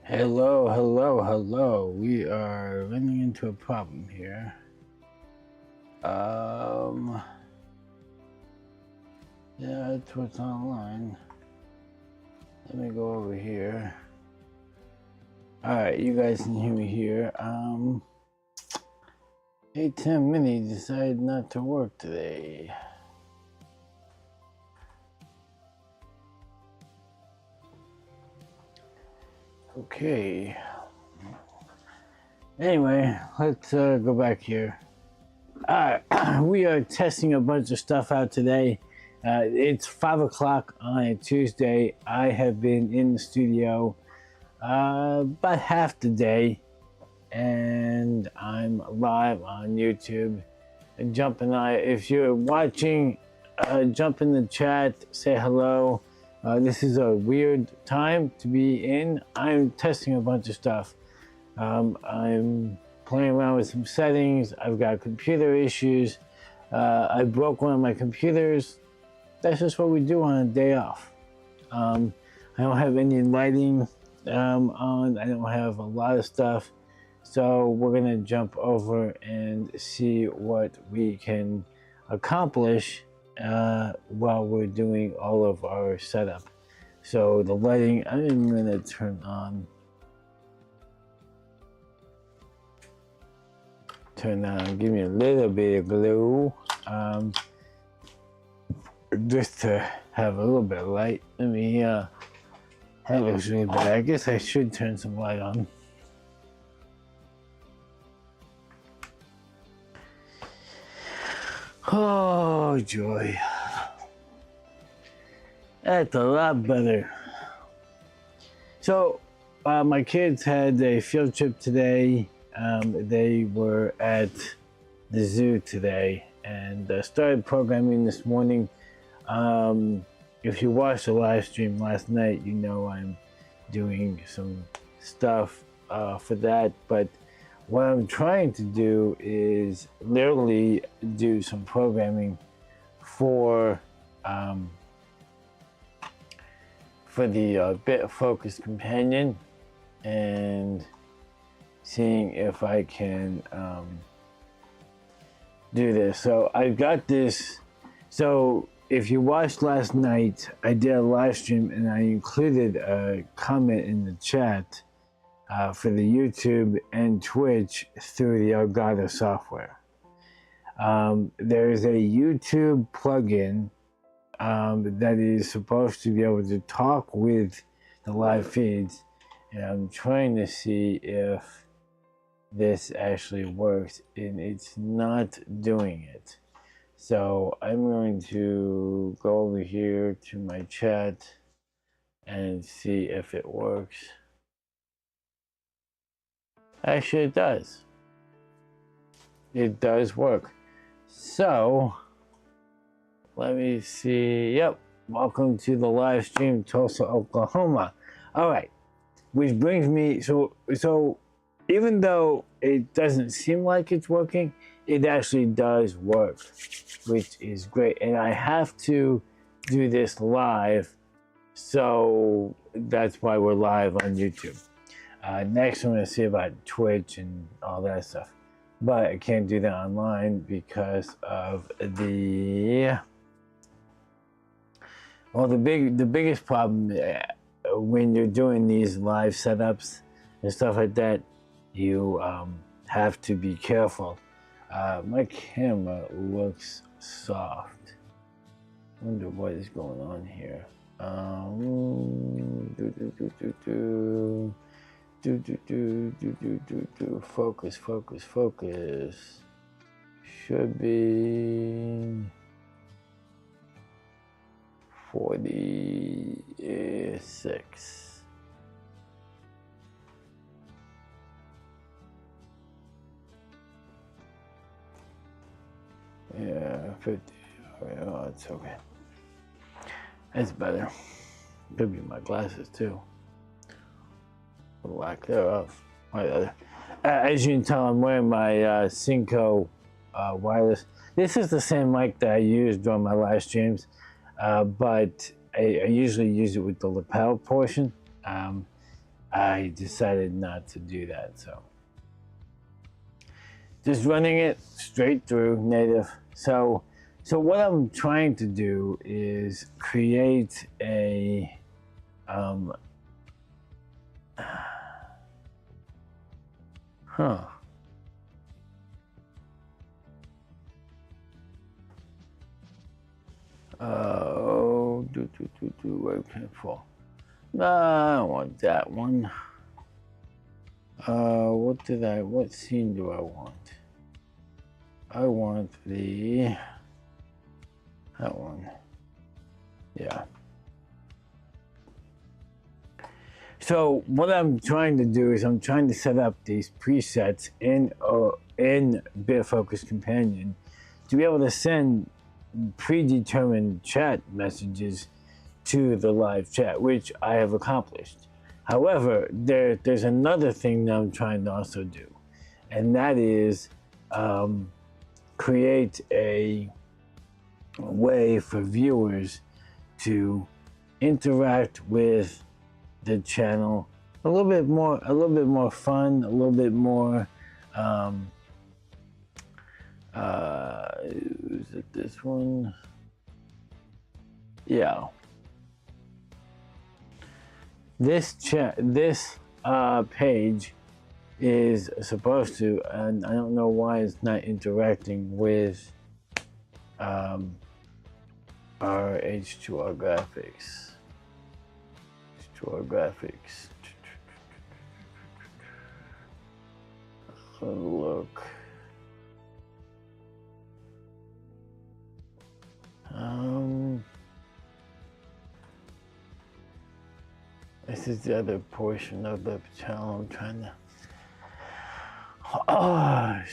Hello, hello, hello. We are running into a problem here. Yeah, that's what's online. Let me go over here. Alright, you guys can hear me here. Atem Mini decided not to work today. Okay. Anyway, let's go back here. We are testing a bunch of stuff out today. It's 5 o'clock on a Tuesday. I have been in the studio about half the day, and I'm live on YouTube. And if you're watching, jump in the chat, say hello. This is a weird time to be in. I'm testing a bunch of stuff. I'm playing around with some settings. I've got computer issues. I broke one of my computers. That's just what we do on a day off. I don't have any lighting on. I don't have a lot of stuff. So we're gonna jump over and see what we can accomplish while we're doing all of our setup. So the lighting, I'm gonna turn on. Give me a little bit of glue, just to have a little bit of light. Let me, that looks really bad. I guess I should turn some light on. Oh, joy. That's a lot better. So, my kids had a field trip today. They were at the zoo today and started programming this morning. If you watched the live stream last night, you know I'm doing some stuff for that. But what I'm trying to do is literally do some programming for the bit focus companion, and seeing if I can do this. So I've got this. So if you watched last night, I did a live stream and I included a comment in the chat for the YouTube and Twitch through the Elgato software. There's a YouTube plugin that is supposed to be able to talk with the live feeds, and I'm trying to see if this actually works, and it's not doing it. So I'm going to go over here to my chat and see if it works. Actually, it does. It does work. So let me see. Yep. Welcome to the live stream, Tulsa, Oklahoma. All right. Which brings me, so even though it doesn't seem like it's working, it actually does work, which is great. And I have to do this live, so that's why we're live on YouTube. Next, I'm going to see about Twitch and all that stuff. But I can't do that online because of the biggest problem when you're doing these live setups and stuff like that, you have to be careful. My camera looks soft. Wonder what is going on here. Focus. Should be 46. Yeah, 50. Oh, it's okay. That's better. Could be my glasses too. The lack thereof. As you can tell, I'm wearing my Synco wireless. This is the same mic that I use during my live streams, but I usually use it with the lapel portion. I decided not to do that. So just running it straight through native. So what I'm trying to do is create a web control. No, I don't want that one. What scene do I want? I want that one. Yeah. So what I'm trying to do is I'm trying to set up these presets in BitFocus Companion to be able to send predetermined chat messages to the live chat, which I have accomplished. However, there's another thing that I'm trying to also do, and that is create a way for viewers to interact with the channel a little bit more fun, a little bit more is it this one? Yeah. This page is supposed to, and I don't know why it's not interacting with our H2R graphics. H2R graphics. Look. This is the other portion of the channel I'm trying to.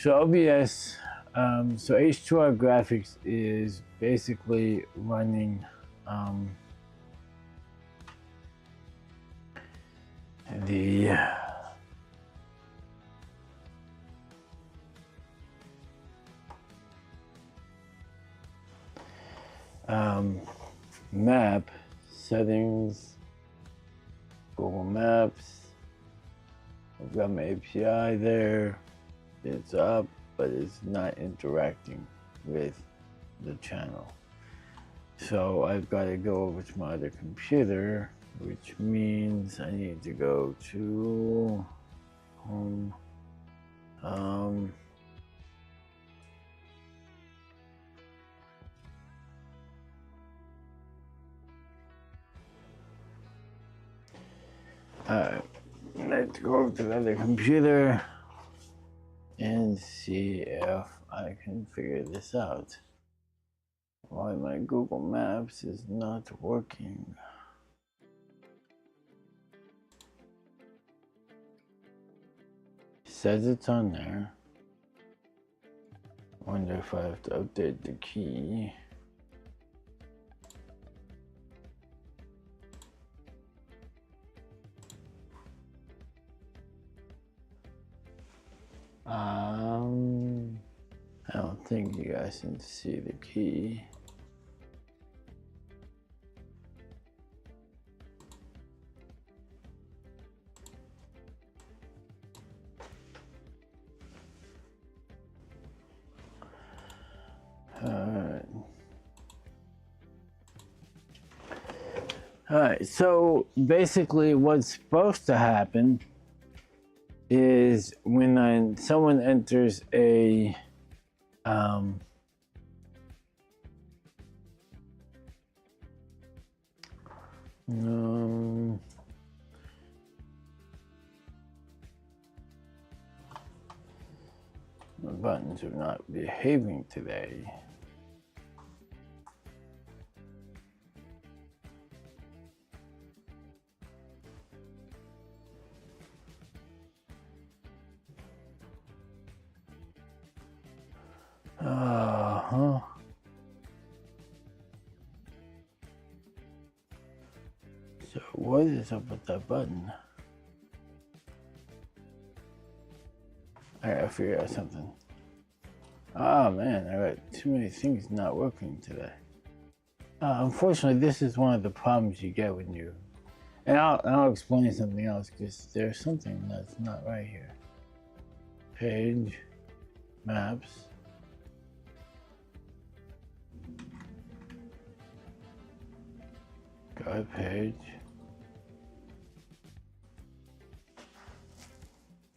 So OBS, so H2R graphics is basically running the map settings, Google Maps. I've got my API there. It's up, but it's not interacting with the channel. So I've got to go over to my other computer, which means I need to go to home. Alright, let's go over to the other computer and see if I can figure this out. Why my Google Maps is not working. Says it's on there. Wonder if I have to update the key. I don't think you guys can see the key. Alright, so basically what's supposed to happen is when someone enters a my buttons are not behaving today. So what is up with that button? I gotta figure out something. Oh man, I got too many things not working today. Unfortunately, this is one of the problems you get when you And I'll explain something else because there's something that's not right here. Page, maps. Go page.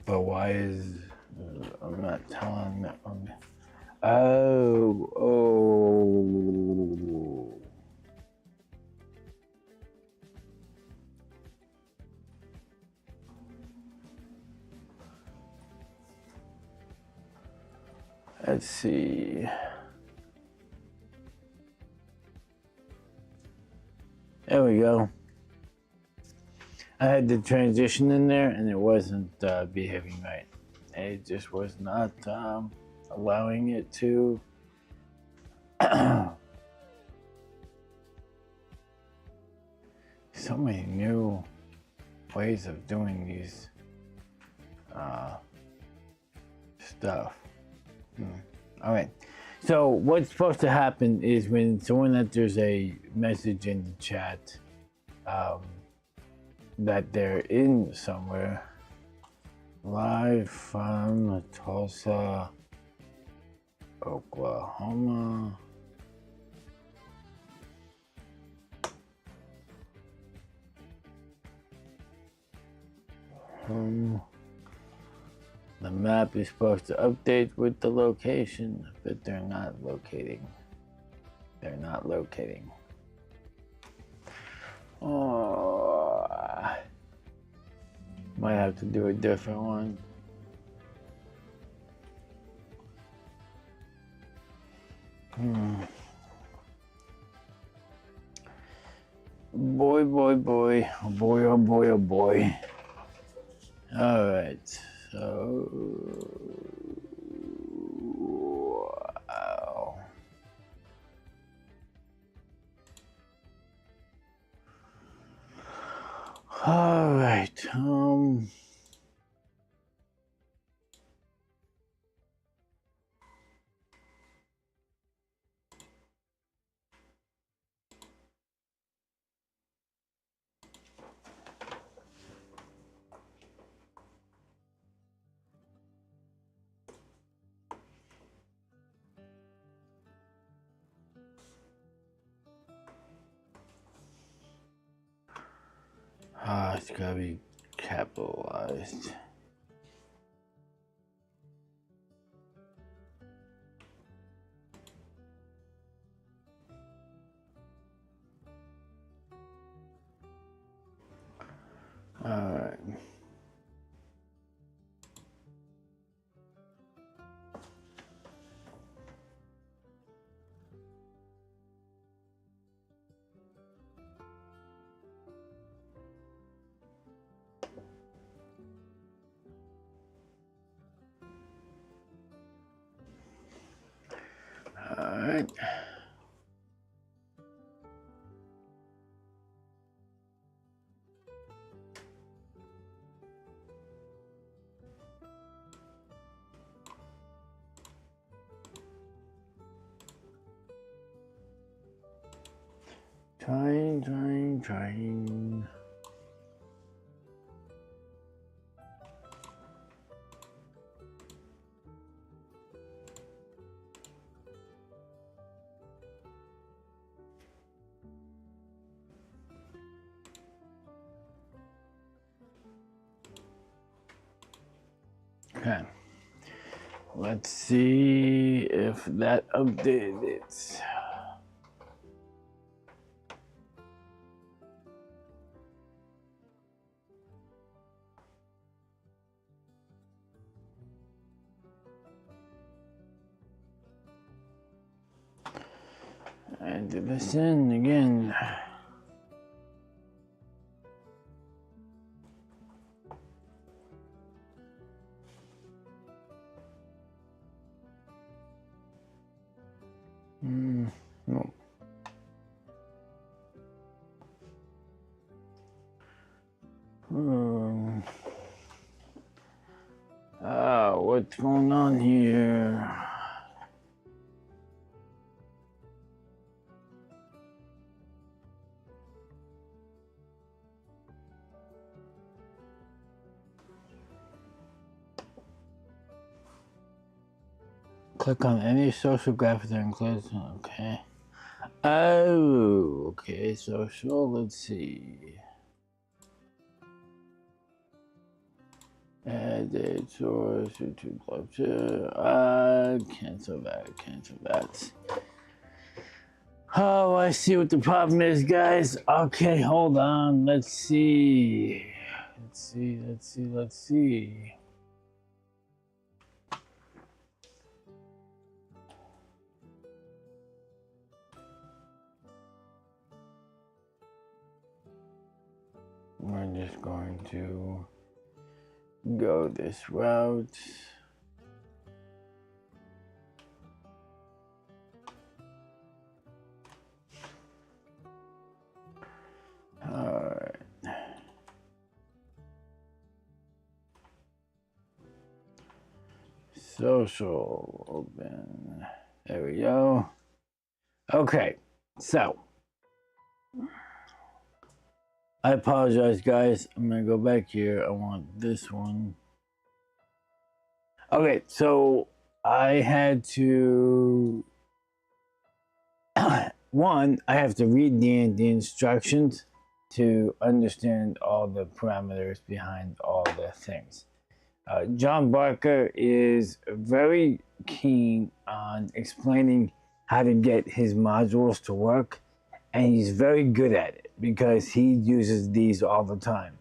But why is I'm not telling that one? Oh. Let's see. There we go. I had the transition in there and it wasn't behaving right. It just was not allowing it to. So many new ways of doing these stuff. All right. So what's supposed to happen is when someone enters a message in the chat that they're in somewhere, live from Tulsa, Oklahoma. The map is supposed to update with the location, but they're not locating. They're not locating. Oh, might have to do a different one. Boy, oh boy, oh boy, oh boy. All right, so wow. All right, it's gotta be capitalized. All right. All right. Trying. Okay. Let's see if that updated it. And do this in again. No. What's going on here? Click on any social graphic that includes, okay. Oh, okay, social, let's see. Add source, YouTube lecture, cancel that. Oh, I see what the problem is, guys. Okay, hold on, let's see. Let's see. We're just going to go this route. Alright. Social open. There we go. Okay, so I apologize, guys. I'm gonna go back here. I want this one. Okay, so I had to one, I have to read the instructions to understand all the parameters behind all the things. John Barker is very keen on explaining how to get his modules to work, and he's very good at it because he uses these all the time.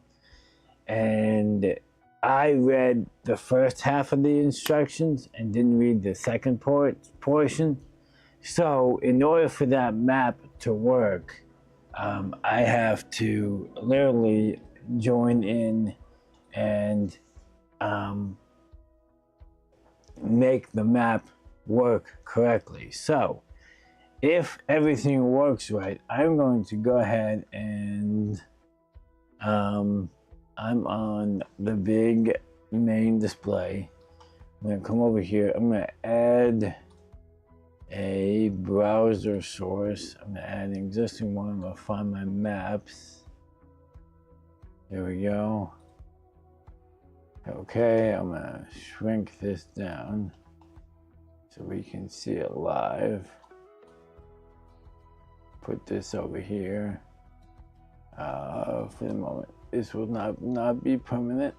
And I read the first half of the instructions and didn't read the second portion. So in order for that map to work, I have to literally join in and make the map work correctly. So if everything works right, I'm going to go ahead and I'm on the big main display. I'm going to come over here. I'm going to add a browser source. I'm going to add an existing one. I'm going to find my maps. There we go. Okay, I'm going to shrink this down so we can see it live. Put this over here. For the moment, this will not be permanent.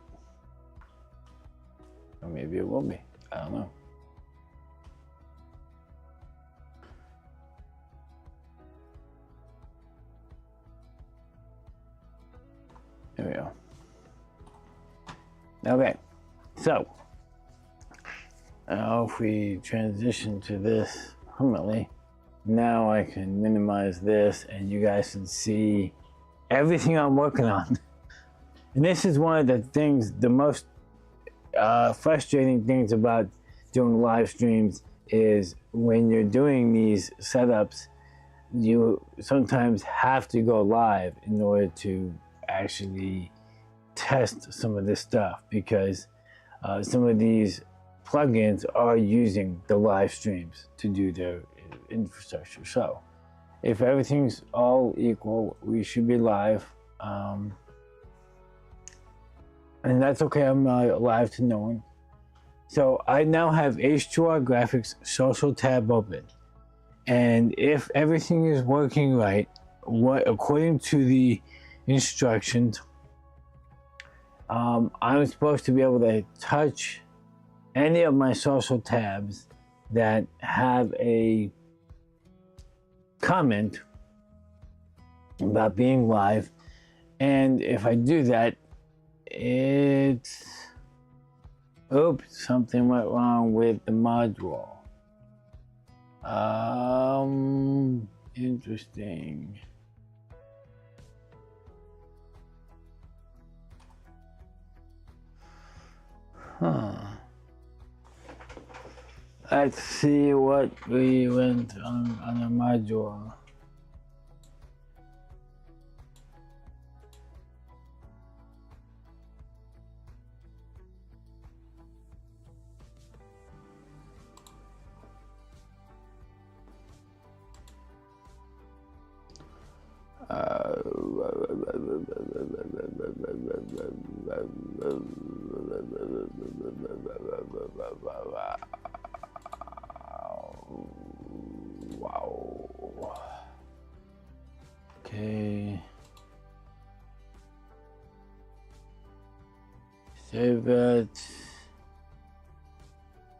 Or maybe it will be. I don't know. There we go. Okay, so now if we transition to this permanently, now I can minimize this and you guys can see everything I'm working on. And this is one of the things, the most frustrating things about doing live streams is when you're doing these setups, you sometimes have to go live in order to actually test some of this stuff, because some of these plugins are using the live streams to do their infrastructure. So if everything's all equal, we should be live, and that's okay. I'm live to no one. So I now have H2R Graphics social tab open, and if everything is working right, according to the instructions, I'm supposed to be able to touch any of my social tabs that have a comment about being live, and if I do that, oops, something went wrong with the module. Interesting. Let's see what we went on a module. Save that.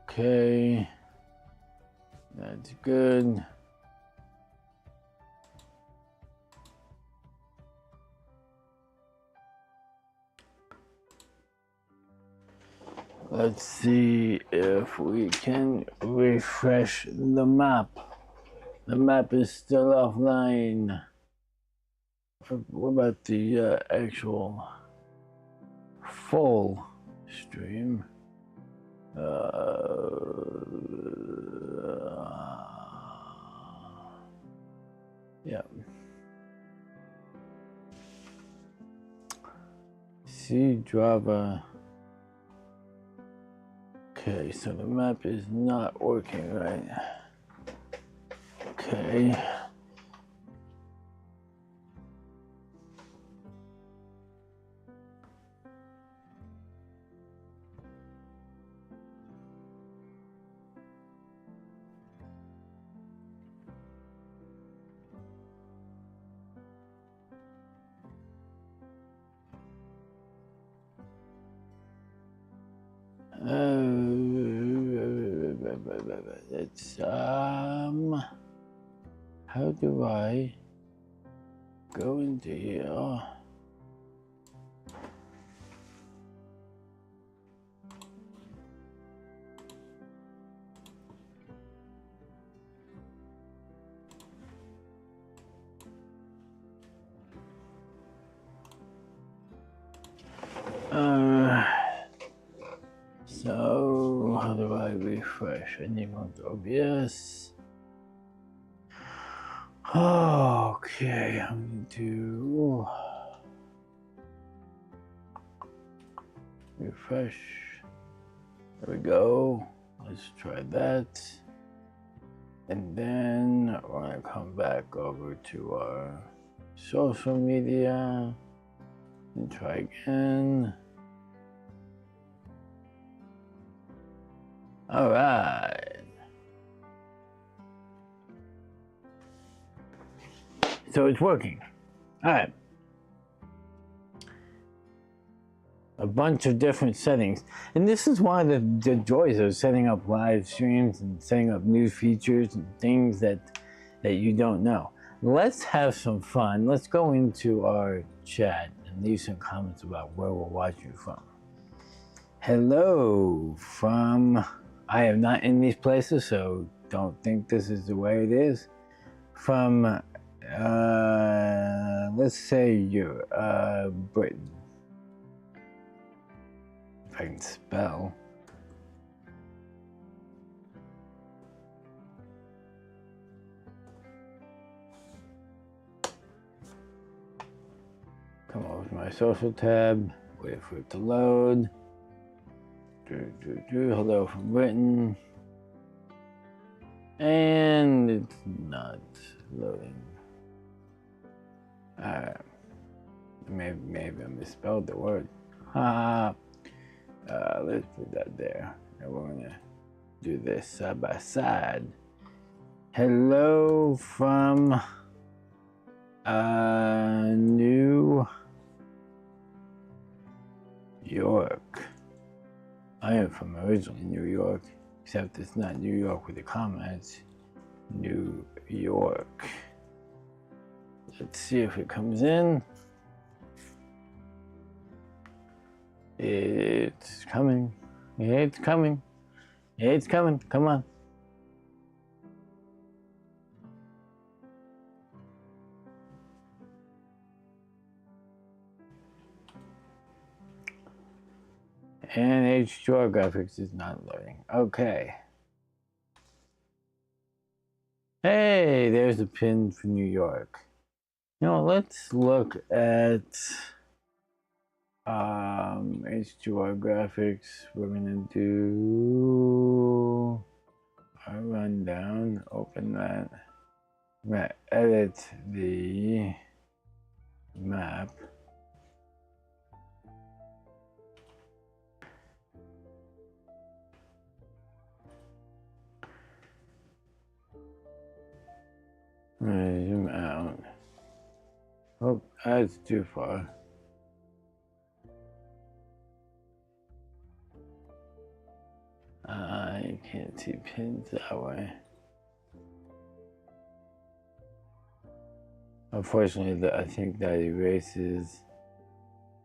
Okay. That's good. Let's see if we can refresh the map. The map is still offline. What about the actual full stream? Yeah. See Java. Okay, so the map is not working right. Okay. It's how do I go into here? So how do I refresh? I need one to OBS. Okay, I'm going to refresh. There we go. Let's try that. And then we're going to come back over to our social media and try again. All right. So it's working. All right. A bunch of different settings. And this is one of the joys of setting up live streams and setting up new features and things that you don't know. Let's have some fun. Let's go into our chat and leave some comments about where we're watching from. Hello from, I am not in these places, so don't think this is the way it is. From, let's say Britain. If I can spell. Come over to my social tab, wait for it to load. Hello from Britain. And it's not loading. Maybe I misspelled the word. Let's put that there. And we're gonna do this side by side. Hello from New York. I am from originally New York, except it's not New York with the comma, it's New York. Let's see if it comes in. It's coming. It's coming. It's coming. Come on. And H2R graphics is not loading. Okay. Hey, there's a pin for New York. You know, let's look at H2R graphics. We're gonna do a rundown. Open that. I'm gonna edit the map. I'm gonna zoom out. Oh, that's too far. Can't see pins that way. Unfortunately, I think that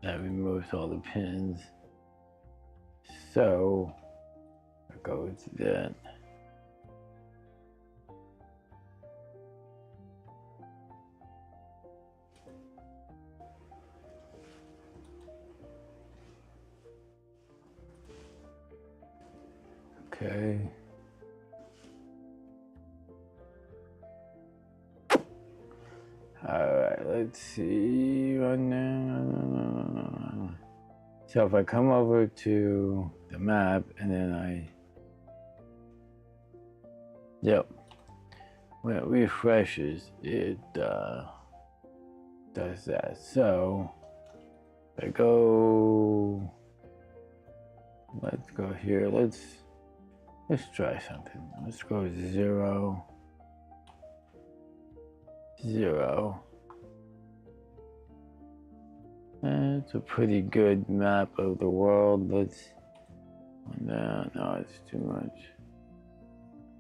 removes all the pins. So, I go with that. Okay. Alright, let's see right now. So if I come over to the map and then when it refreshes, it does that. So if I go, let's go here. Let's try something. Let's go 0, 0. It's a pretty good map of the world. No, it's too much.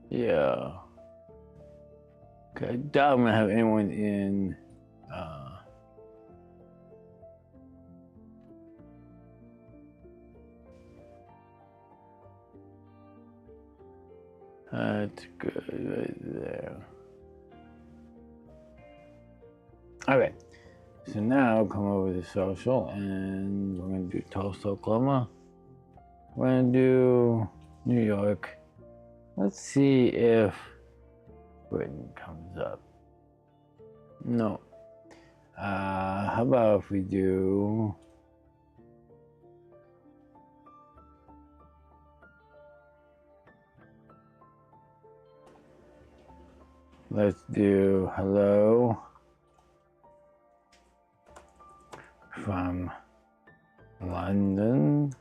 Yeah. Okay, I doubt I'm gonna have anyone in. That's good right there. Okay, so now come over to social and we're gonna do Tulsa, Oklahoma. We're gonna do New York. Let's see if Britain comes up. No. How about if we do let's do hello from London.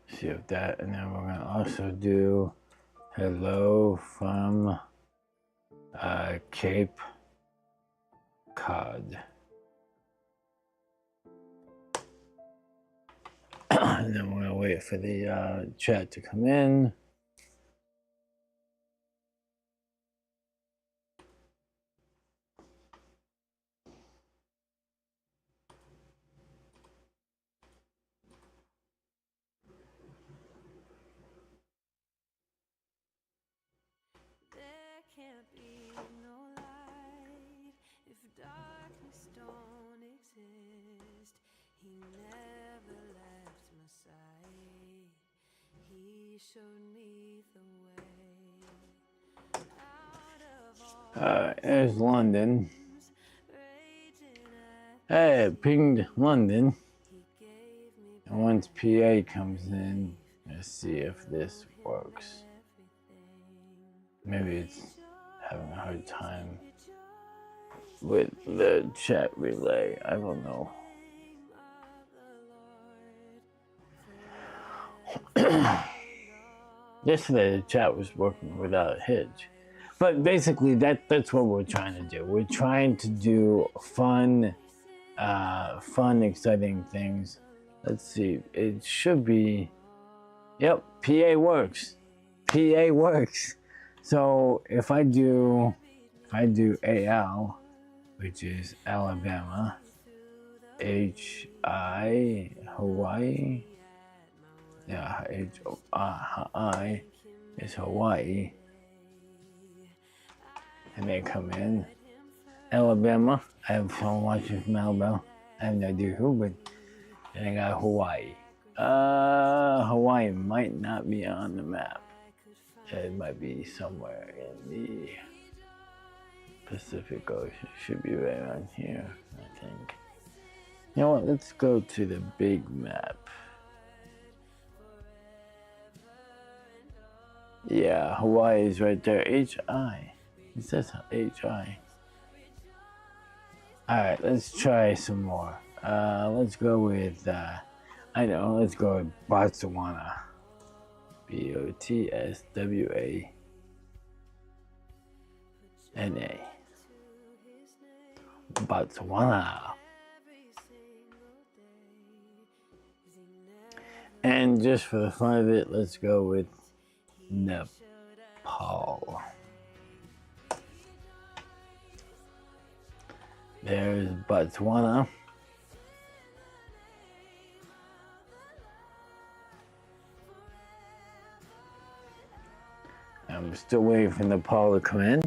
See if that, and then we're gonna also do hello from Cape Cod. And then we're gonna wait for the chat to come in. There can't be no light if darkness don't exist. He never left my side. He showed me the way out of all. There's London. Hey, it pinged London. And once PA comes in, let's see if this works. Maybe it's having a hard time with the chat relay. I don't know. Yesterday the chat was working without a hitch. But basically that's what we're trying to do. We're trying to do fun, exciting things. Let's see. It should be. Yep, PA works. PA works. So if I do AL, which is Alabama, HI Hawaii. Yeah, HI is Hawaii. And they come in. Alabama, I have someone watching from Alabama. I have no idea who, but then I got Hawaii. Hawaii might not be on the map. It might be somewhere in the Pacific Ocean. Should be right around here, I think. You know what? Let's go to the big map. Yeah, Hawaii is right there. HI. It says HI. Alright, let's try some more. Let's go with, let's go with Botswana. BOTSWANA. Botswana. And just for the fun of it, let's go with Nepal. There's Botswana. I'm still waiting for Nepal to come in.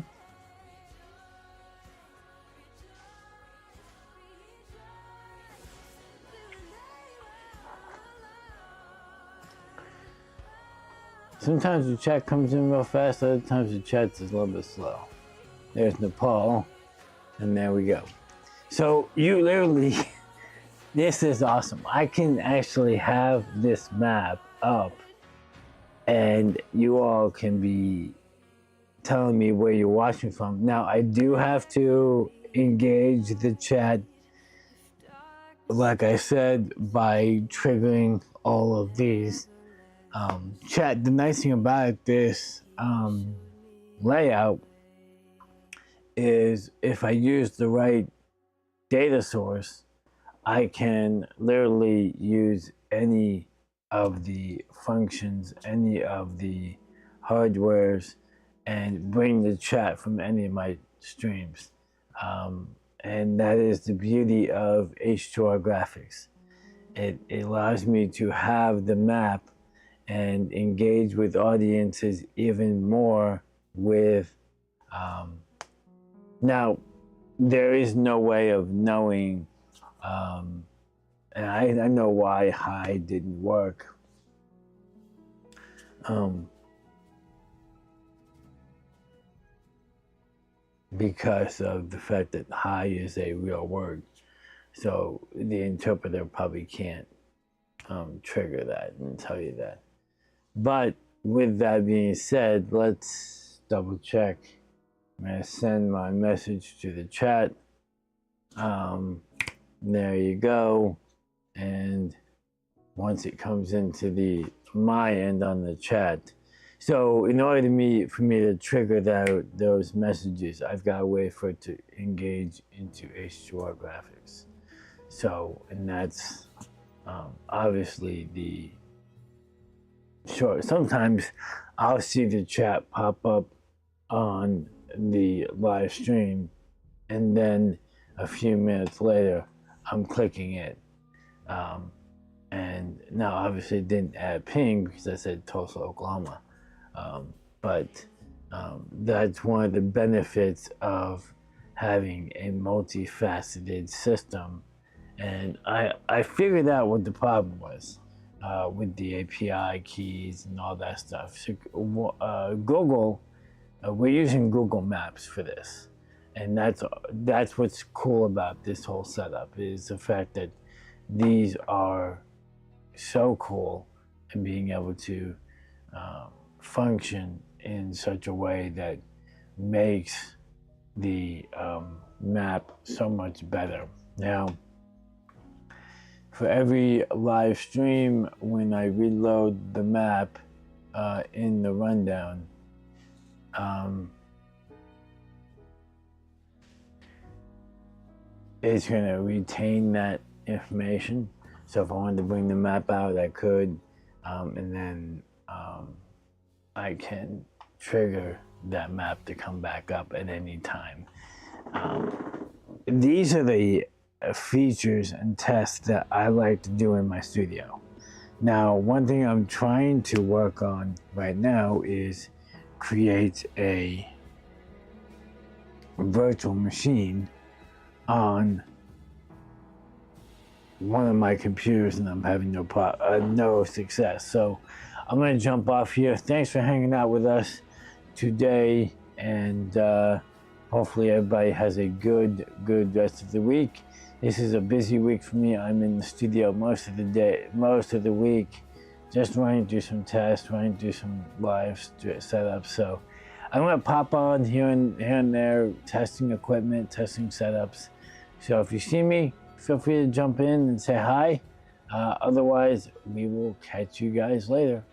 Sometimes the chat comes in real fast, other times the chat's a little bit slow. There's Nepal, and there we go. So you literally, this is awesome. I can actually have this map up and you all can be telling me where you're watching from. Now I do have to engage the chat, like I said, by triggering all of these. Chat, the nice thing about this layout is if I use the right data source, I can literally use any of the functions, any of the hardwares, and bring the chat from any of my streams. And that is the beauty of H2R graphics. It allows me to have the map and engage with audiences even more with, now there is no way of knowing, and I know why high didn't work. Because of the fact that high is a real word. So the interpreter probably can't trigger that and tell you that. But with that being said, let's double check. I'm gonna send my message to the chat. There you go. And once it comes into my end on the chat. So in order for me to trigger those messages, I've got to wait for it to engage into H2R graphics. So, and that's obviously sure, sometimes I'll see the chat pop up on the live stream, and then a few minutes later, I'm clicking it. And now, obviously, it didn't add ping because I said Tulsa, Oklahoma. But that's one of the benefits of having a multifaceted system. And I figured out what the problem was. With the API keys and all that stuff. So Google, we're using Google Maps for this, and that's what's cool about this whole setup is the fact that these are so cool and being able to function in such a way that makes the map so much better. Now, for every live stream, when I reload the map in the rundown, it's going to retain that information. So if I wanted to bring the map out, I could, and then I can trigger that map to come back up at any time. These are the features and tests that I like to do in my studio. Now, one thing I'm trying to work on right now is create a virtual machine on one of my computers, and I'm having no success. So I'm going to jump off here. Thanks for hanging out with us today, and hopefully everybody has a good rest of the week. This is a busy week for me. I'm in the studio most of the week, just running through some tests, running through some live setups. So I'm gonna pop on here and there, testing equipment, testing setups. So if you see me, feel free to jump in and say hi. Otherwise, we will catch you guys later.